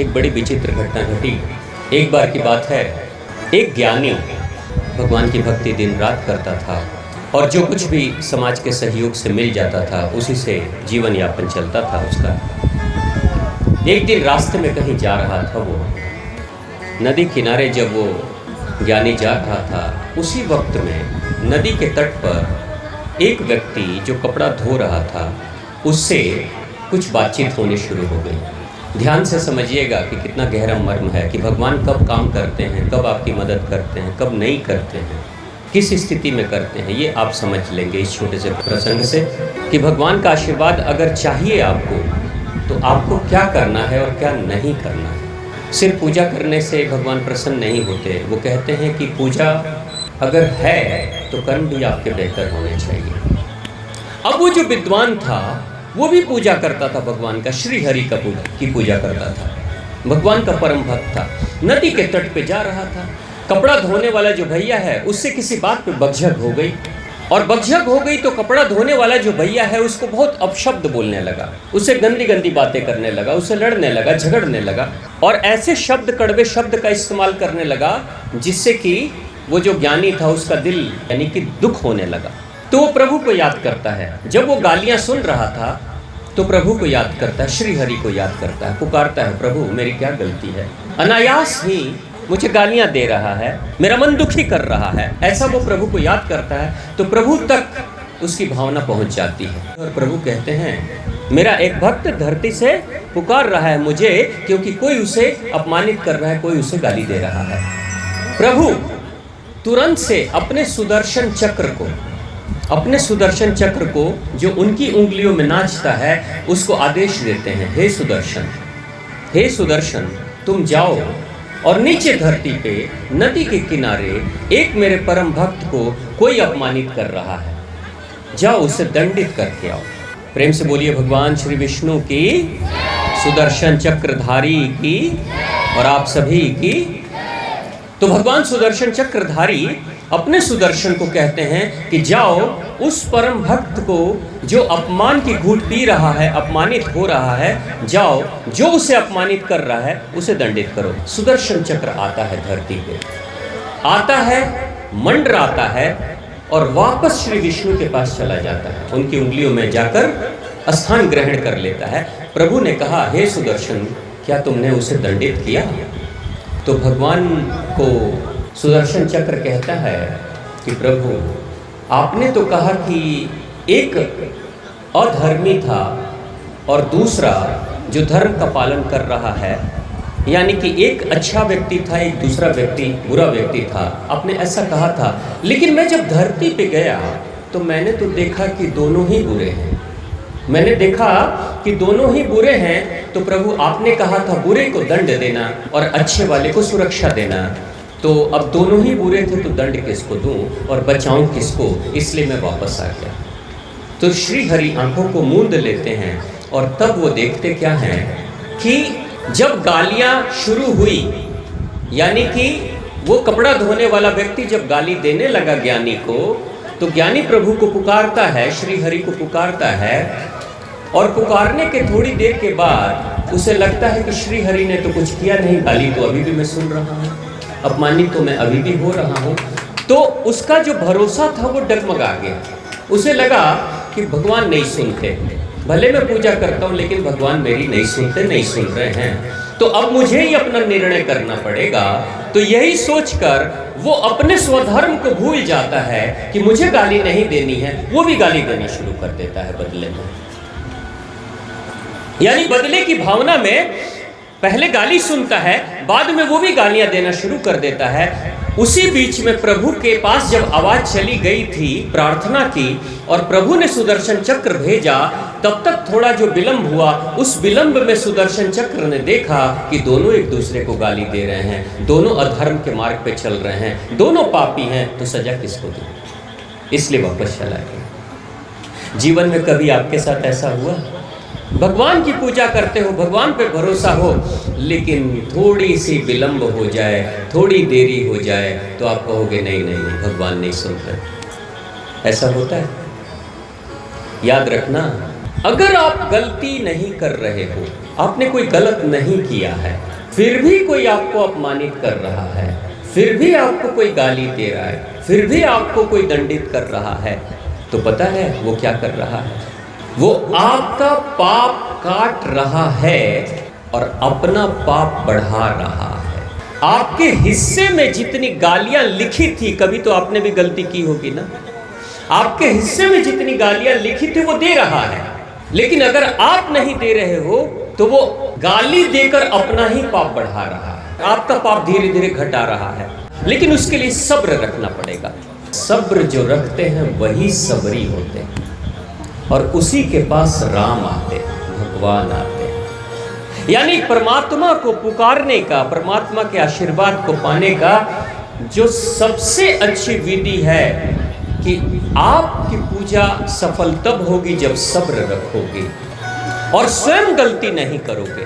एक बड़ी विचित्र घटना घटी। एक बार की बात है, एक ज्ञानी भगवान की भक्ति दिन रात करता था और जो कुछ भी समाज के सहयोग से मिल जाता था उसी से जीवन यापन चलता था उसका। एक दिन रास्ते में कहीं जा रहा था वो, नदी किनारे जब वो ज्ञानी जा रहा था, उसी वक्त में नदी के तट पर एक व्यक्ति जो कपड़ा धो रहा था उससे कुछ बातचीत होनी शुरू हो गई। ध्यान से समझिएगा कि कितना गहरा मर्म है कि भगवान कब काम करते हैं, कब आपकी मदद करते हैं, कब नहीं करते हैं, किस स्थिति में करते हैं, ये आप समझ लेंगे इस छोटे से प्रसंग से कि भगवान का आशीर्वाद अगर चाहिए आपको तो आपको क्या करना है और क्या नहीं करना है। सिर्फ पूजा करने से भगवान प्रसन्न नहीं होते। वो कहते हैं कि पूजा अगर है तो कर्म भी आपके बेहतर होने चाहिए। अब वो जो विद्वान था वो भी पूजा करता था, भगवान का, श्री हरि की पूजा करता था, भगवान का परम भक्त था। नदी के तट पे जा रहा था, कपड़ा धोने वाला जो भैया है उससे किसी बात पे बकझक हो गई, और बकझक हो गई तो कपड़ा धोने वाला जो भैया है उसको बहुत अपशब्द बोलने लगा, उससे गंदी गंदी बातें करने लगा, उससे लड़ने लगा, झगड़ने लगा और ऐसे शब्द, कड़वे शब्द का इस्तेमाल करने लगा जिससे कि वो जो ज्ञानी था उसका दिल यानी कि दुख होने लगा। तो वो प्रभु को याद करता है। जब वो गालियां सुन रहा था तो प्रभु को याद करता है, श्री हरि को याद करता है, पुकारता है, प्रभु मेरी क्या गलती है, अनायास ही मुझे गालियां दे रहा है, मेरा मन दुखी कर रहा है। ऐसा वो प्रभु को याद करता है तो प्रभु तक उसकी भावना पहुंच जाती है और प्रभु कहते हैं मेरा एक भक्त धरती से पुकार रहा है मुझे, क्योंकि कोई उसे अपमानित कर रहा है, कोई उसे गाली दे रहा है। प्रभु तुरंत से अपने सुदर्शन चक्र को जो उनकी उंगलियों में नाचता है उसको आदेश देते हैं, हे सुदर्शन तुम जाओ और नीचे धरती पे नदी के किनारे एक मेरे परम भक्त को कोई अपमानित कर रहा है, जाओ उसे दंडित करके आओ। प्रेम से बोलिए भगवान श्री विष्णु की, सुदर्शन चक्रधारी की और आप सभी की। तो भगवान सुदर्शन चक्रधारी अपने सुदर्शन को कहते हैं कि जाओ उस परम भक्त को जो अपमान की घूंट पी रहा है, अपमानित हो रहा है, जाओ जो उसे अपमानित कर रहा है उसे दंडित करो। सुदर्शन चक्र आता है धरती पे, आता है, मंडराता है और वापस श्री विष्णु के पास चला जाता है, उनकी उंगलियों में जाकर स्थान ग्रहण कर लेता है। प्रभु ने कहा, हे सुदर्शन क्या तुमने उसे दंडित किया? तो भगवान को सुदर्शन चक्र कहता है कि प्रभु आपने तो कहा कि एक अधर्मी था और दूसरा जो धर्म का पालन कर रहा है, यानी कि एक अच्छा व्यक्ति था, एक दूसरा व्यक्ति बुरा व्यक्ति था, आपने ऐसा कहा था। लेकिन मैं जब धरती पे गया तो मैंने तो देखा कि दोनों ही बुरे हैं, मैंने देखा कि दोनों ही बुरे हैं। तो प्रभु आपने कहा था बुरे को दंड देना और अच्छे वाले को सुरक्षा देना, तो अब दोनों ही बुरे थे तो दंड किसको दूं और बचाऊं किसको, इसलिए मैं वापस आ गया। तो श्री हरि आंखों को मूंद लेते हैं और तब वो देखते क्या हैं कि जब गालियां शुरू हुई, यानी कि वो कपड़ा धोने वाला व्यक्ति जब गाली देने लगा ज्ञानी को, तो ज्ञानी प्रभु को पुकारता है, श्री हरि को पुकारता है और पुकारने के थोड़ी देर के बाद उसे लगता है कि श्री हरि ने तो कुछ किया नहीं, गाली तो अभी भी मैं सुन रहा हूँ, अपमानित तो मैं अभी भी हो रहा हूँ। तो उसका जो भरोसा था वो डगमगा गया। उसे लगा कि भगवान नहीं सुनते, भले मैं पूजा करता हूँ लेकिन भगवान मेरी नहीं सुनते, नहीं सुन रहे हैं, तो अब मुझे ही अपना निर्णय करना पड़ेगा। तो यही सोचकर वो अपने स्वधर्म को भूल जाता है कि मुझे गाली नहीं देनी है, वो भी गाली देनी शुरू कर देता है बदले में। यानी बदले की भावना में पहले गाली सुनता है, बाद में वो भी गालियां देना शुरू कर देता है। उसी बीच में प्रभु के पास जब आवाज चली गई थी, प्रार्थना की और प्रभु ने सुदर्शन चक्र भेजा, तब तक थोड़ा जो विलंब हुआ, उस विलंब में सुदर्शन चक्र ने देखा कि दोनों एक दूसरे को गाली दे रहे हैं, दोनों अधर्म के मार्ग पे चल रहे हैं, दोनों पापी हैं, तो सजा किसको दी? इसलिए वापस चला गया। जीवन में कभी आपके साथ ऐसा हुआ? भगवान की पूजा करते हो, भगवान पे भरोसा हो, लेकिन थोड़ी सी विलंब हो जाए, थोड़ी देरी हो जाए तो आप कहोगे नहीं नहीं नहीं, भगवान नहीं सुन रहे। ऐसा होता है। याद रखना, अगर आप गलती नहीं कर रहे हो, आपने कोई गलत नहीं किया है, फिर भी कोई आपको अपमानित कर रहा है, फिर भी आपको कोई गाली दे रहा है, फिर भी आपको कोई दंडित कर रहा है, तो पता है वो क्या कर रहा है? वो आपका पाप काट रहा है और अपना पाप बढ़ा रहा है। आपके हिस्से में जितनी गालियां लिखी थी, कभी तो आपने भी गलती की होगी ना, आपके हिस्से में जितनी गालियां लिखी थी वो दे रहा है, लेकिन अगर आप नहीं दे रहे हो तो वो गाली देकर अपना ही पाप बढ़ा रहा है, आपका पाप धीरे धीरे घटा रहा है। लेकिन उसके लिए सब्र रखना पड़ेगा। सब्र जो रखते हैं वही सबरी होते हैं, और उसी के पास राम आते, भगवान आते। यानी परमात्मा को पुकारने का, परमात्मा के आशीर्वाद को पाने का जो सबसे अच्छी विधि है कि आपकी पूजा सफल तब होगी जब सब्र रखोगे और स्वयं गलती नहीं करोगे।